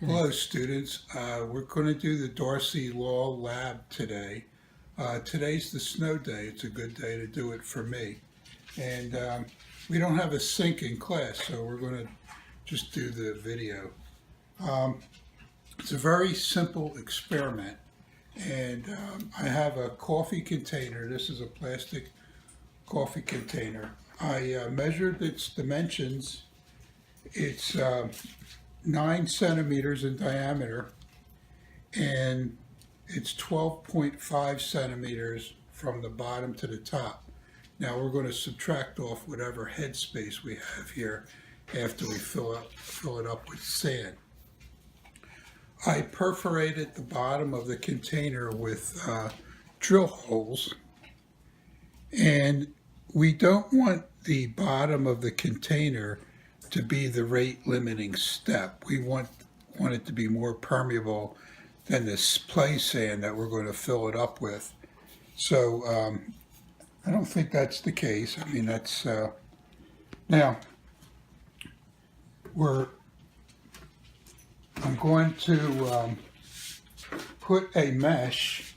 Hello, students. We're going to do the Darcy Lab today. Today's the snow day. It's a good day to do it for me. And we don't have a sync in class, so we're going to just do the video. Um, it's a very simple experiment. And I have a coffee container. This is a plastic coffee container. I measured its dimensions. It's 9 centimeters in diameter, and it's 12.5 centimeters from the bottom to the top. Now we're going to subtract off whatever headspace we have here after we fill it up with sand. I perforated the bottom of the container with drill holes, and we don't want the bottom of the container to be the rate limiting step. We want it to be more permeable than this play sand that we're going to fill it up with. So I don't think that's the case. I mean, that's now I'm going to put a mesh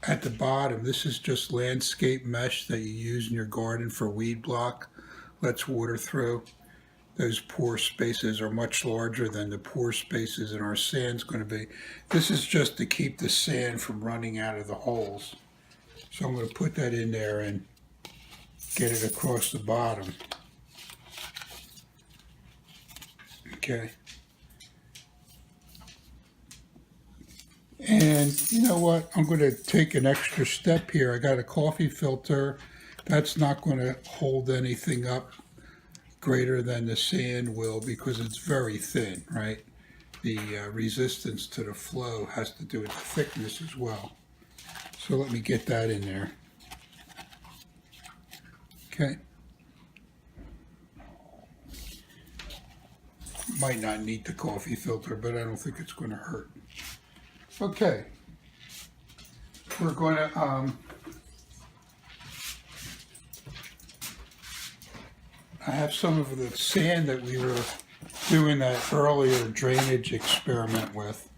at the bottom. This is just landscape mesh that you use in your garden for weed block. Lets water through. Those pore spaces are much larger than the pore spaces in our sand's going to be. This is just to keep the sand from running out of the holes. So I'm going to put that in there and get it across the bottom. Okay. And you know what? I'm going to take an extra step here. I got a coffee filter. That's not going to hold anything up greater than the sand will because it's very thin, right? The resistance to the flow has to do with the thickness as well. So let me get that in there. Okay. Might not need the coffee filter, but I don't think it's going to hurt. Okay. We're going to I have some of the sand that we were doing that earlier drainage experiment with.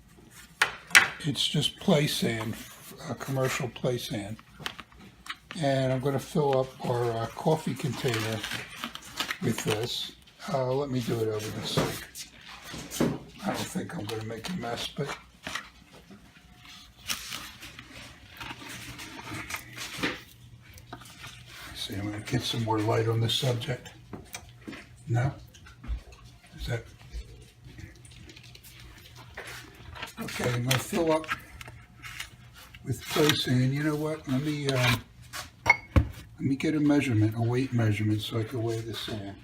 It's just play sand, commercial play sand. And I'm going to fill up our coffee container with this. Let me do it over the sink. I don't think I'm going to make a mess, but see, I'm going to get some more light on this subject. No? Is that? Okay, I'm going to fill up with clay sand. You know what? Let me get a measurement, a weight measurement, so I can weigh the sand.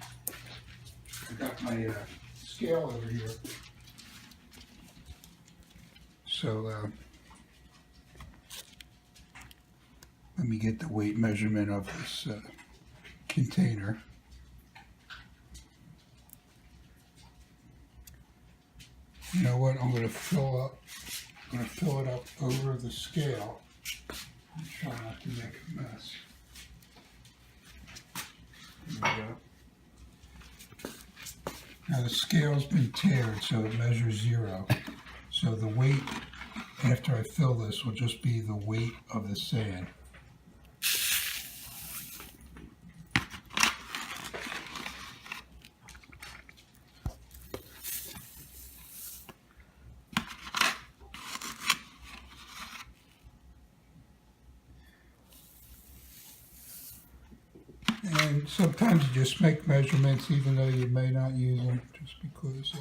I got my scale over here. So let me get the weight measurement of this container. You know what? I'm going to fill it up over the scale and try not to make a mess. There we go. Now the scale's been tiered, so it measures 0. So the weight after I fill this will just be the weight of the sand. And sometimes you just make measurements even though you may not use them, just because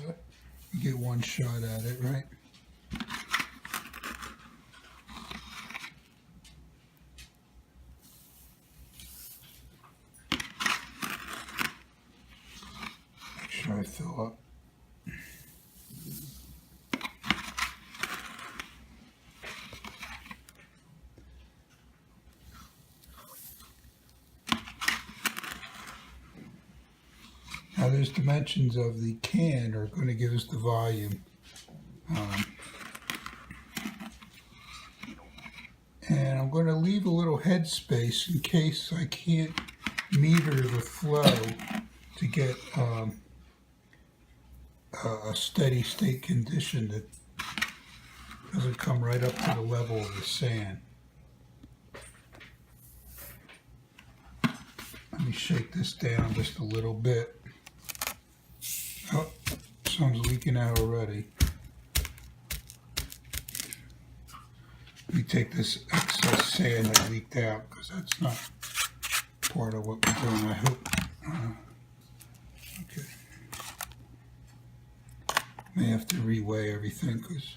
you get one shot at it, right? Make sure I fill up. Now there's dimensions of the can are going to give us the volume. And I'm going to leave a little head space in case I can't meter the flow to get a steady state condition that doesn't come right up to the level of the sand. Let me shake this down just a little bit. Oh, some's leaking out already. Let me take this excess sand that leaked out, because that's not part of what we're doing, I hope. Okay. May have to reweigh everything, because,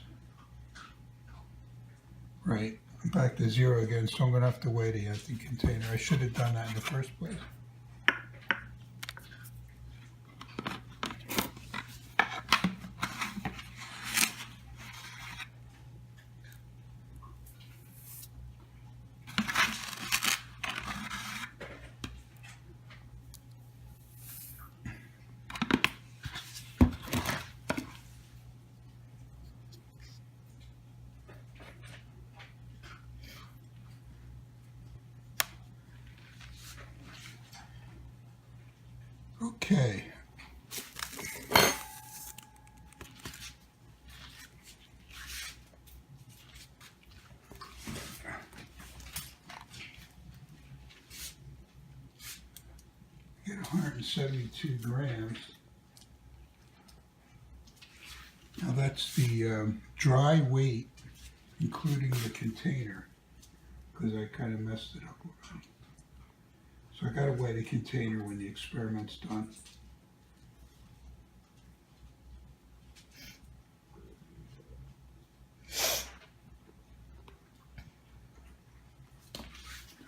right, I'm back to zero again, so I'm going to have to weigh the empty container. I should have done that in the first place. Okay. Get 172 grams. Now that's the dry weight, including the container, because I kind of messed it up already. So I gotta weigh the container when the experiment's done.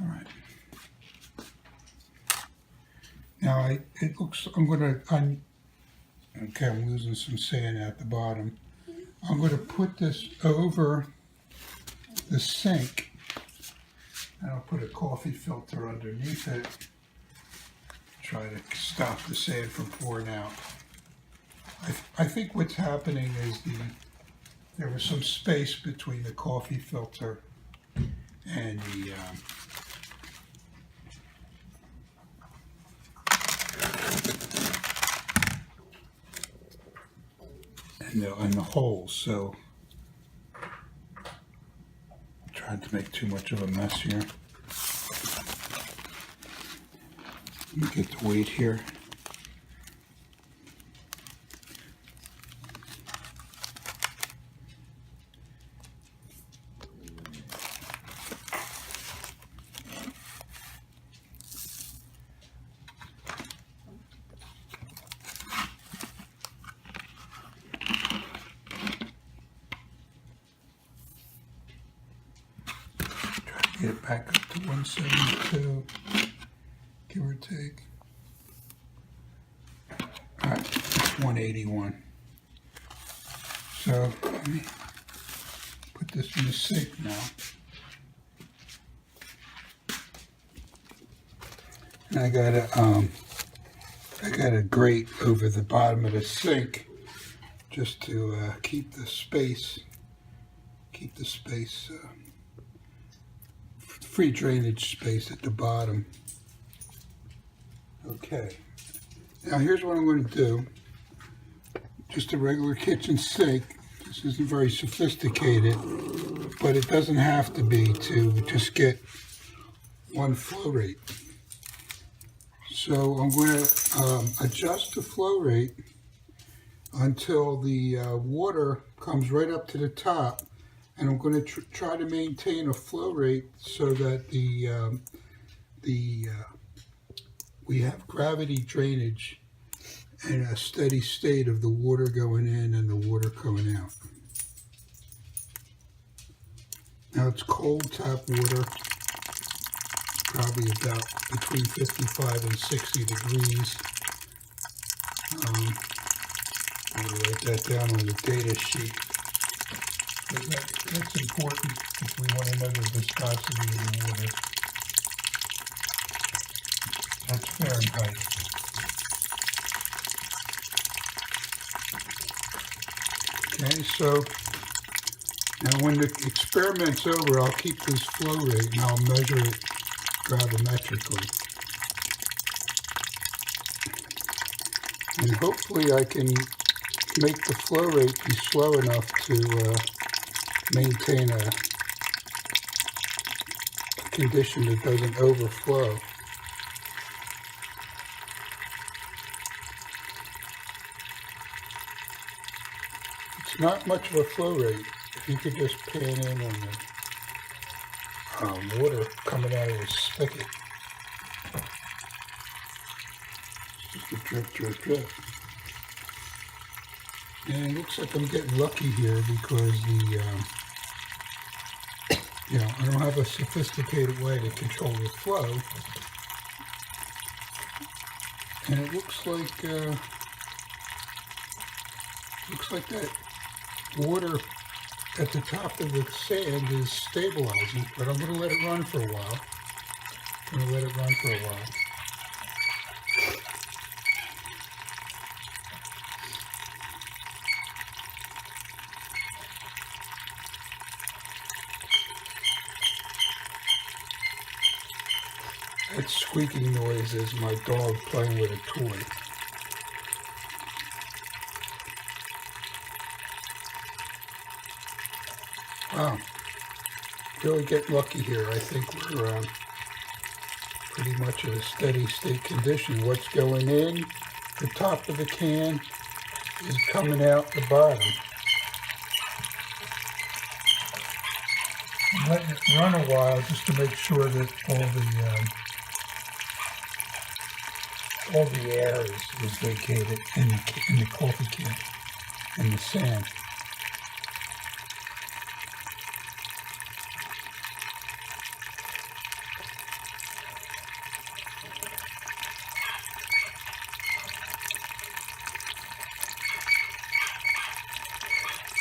All right. Now it looks, okay, I'm losing some sand at the bottom. I'm going to put this over the sink, and I'll put a coffee filter underneath it. Try to stop the sand from pouring out. I think what's happening is there was some space between the coffee filter and the holes, so I'm trying to make too much of a mess here. Let me get the weight here. Get it back up to 172, give or take. All right, it's 181. So let me put this in the sink now. And I got a grate over the bottom of the sink just to keep the space, free drainage space at the bottom. Okay, now here's what I'm going to do. Just a regular kitchen sink. This isn't very sophisticated, but it doesn't have to be to just get one flow rate. So I'm going to adjust the flow rate until the water comes right up to the top. And I'm going to try to maintain a flow rate so that we have gravity drainage and a steady state of the water going in and the water coming out. Now it's cold tap water, probably about between 55 and 60 degrees. I'll write that down on the data sheet. That's important if we want to know the viscosity of the water. That's Fahrenheit. Okay, so now when the experiment's over, I'll keep this flow rate and I'll measure it gravimetrically. And hopefully I can make the flow rate be slow enough to maintain a condition that doesn't overflow. It's not much of a flow rate. If you could just pan in on the water coming out of the spigot. Just a drip, drip, drip. And it looks like I'm getting lucky here because I don't have a sophisticated way to control the flow. And it looks like that water at the top of the sand is stabilizing, but I'm going to let it run for a while. That squeaking noise is my dog playing with a toy. Wow, really get lucky here. I think we're pretty much at a steady state condition. What's going in the top of the can is coming out the bottom. I'm letting it run a while just to make sure that all the air is vacated in the coffee can, in the sand.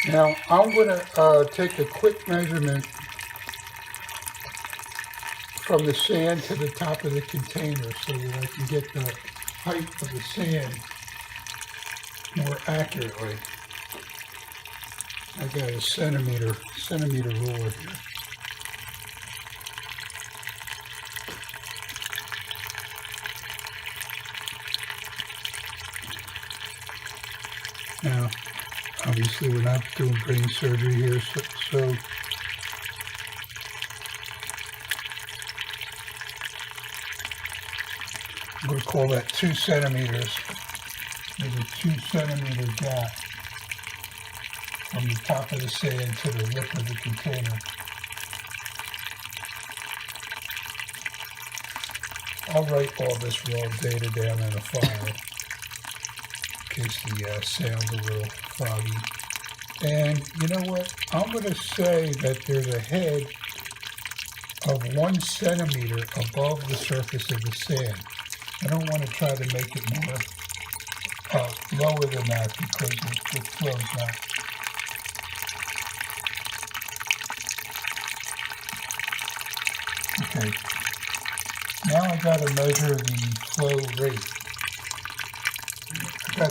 Now I'm going to take a quick measurement from the sand to the top of the container so that I can get the height of the sand more accurately. I got a centimeter ruler here. Now, obviously we're not doing brain surgery here, so I'm going to call that 2 centimeters. There's a 2 centimeter gap from the top of the sand to the lip of the container. I'll write all this raw data down in a file in case the sound's a little foggy. And you know what? I'm going to say that there's a head of 1 centimeter above the surface of the sand. I don't want to try to make it more lower than that because it flows out. Okay, now I got to measure the flow rate. I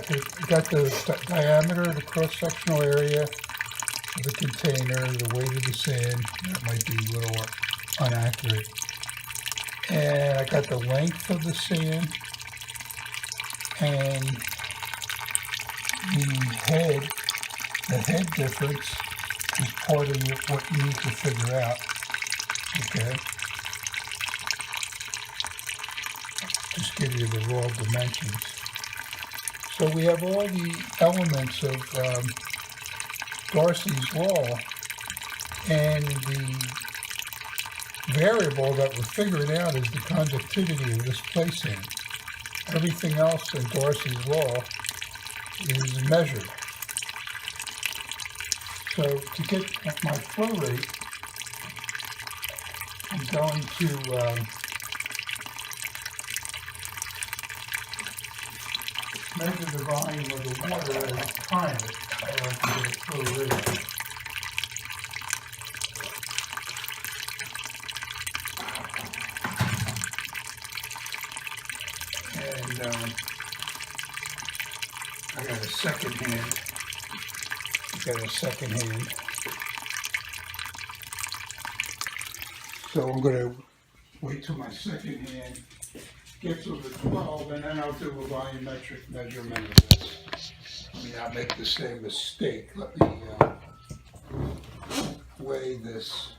got the diameter, the cross-sectional area of the container, the weight of the sand. That might be a little inaccurate. And I got the length of the sand and the head difference is part of what you need to figure out. Okay. Just give you the raw dimensions. So we have all the elements of Darcy's law, and the variable that we're figuring out is the conductivity of this play sand. Everything else in Darcy's law is measured. So to get my flow rate, I'm going to measure the volume of the water at a time so I can get a flow rate. And I got a second hand. So I'm going to wait till my second hand gets over 12, and then I'll do a volumetric measurement of this. Let me not make the same mistake. Let me weigh this.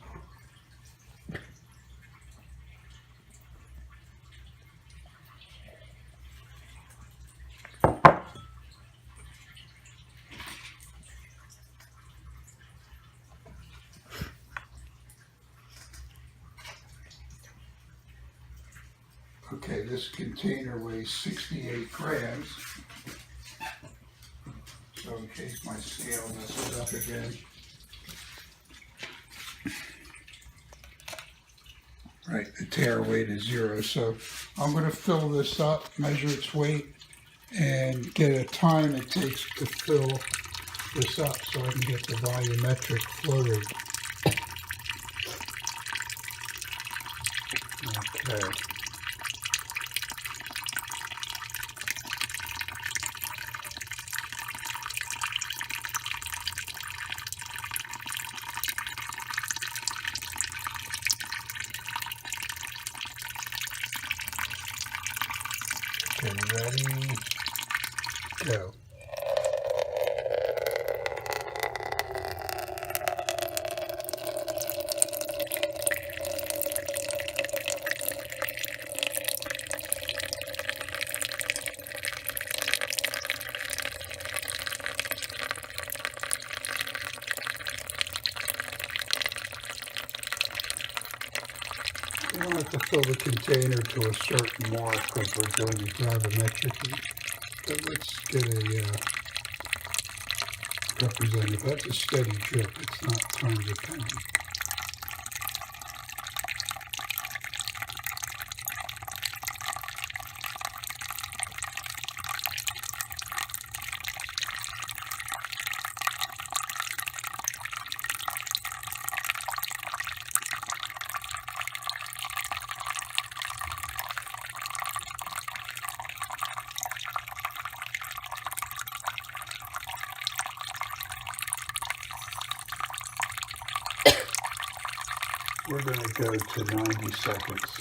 Okay, this container weighs 68 grams. So in case my scale messes up again. Right, the tare weight is 0. So I'm going to fill this up, measure its weight, and get a time it takes to fill this up so I can get the volumetric flow rate. Okay. Okay, ready, go. You don't have to fill the container to a certain mark because we're doing it gravimetrically. But let's get a representative. That's a steady drip. It's not time dependent. We're going to go to 90 seconds.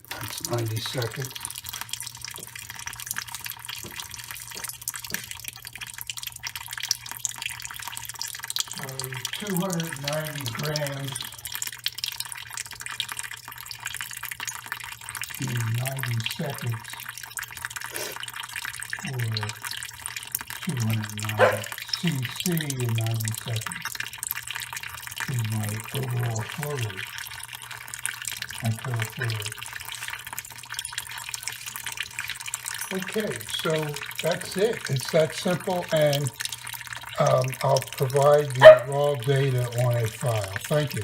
That's 90 seconds. So 290 grams in 90 seconds or 290 cc in 90 seconds is my overall flow rate, my total flow rate. Okay, so that's it. It's that simple, and I'll provide the raw data on a file. Thank you.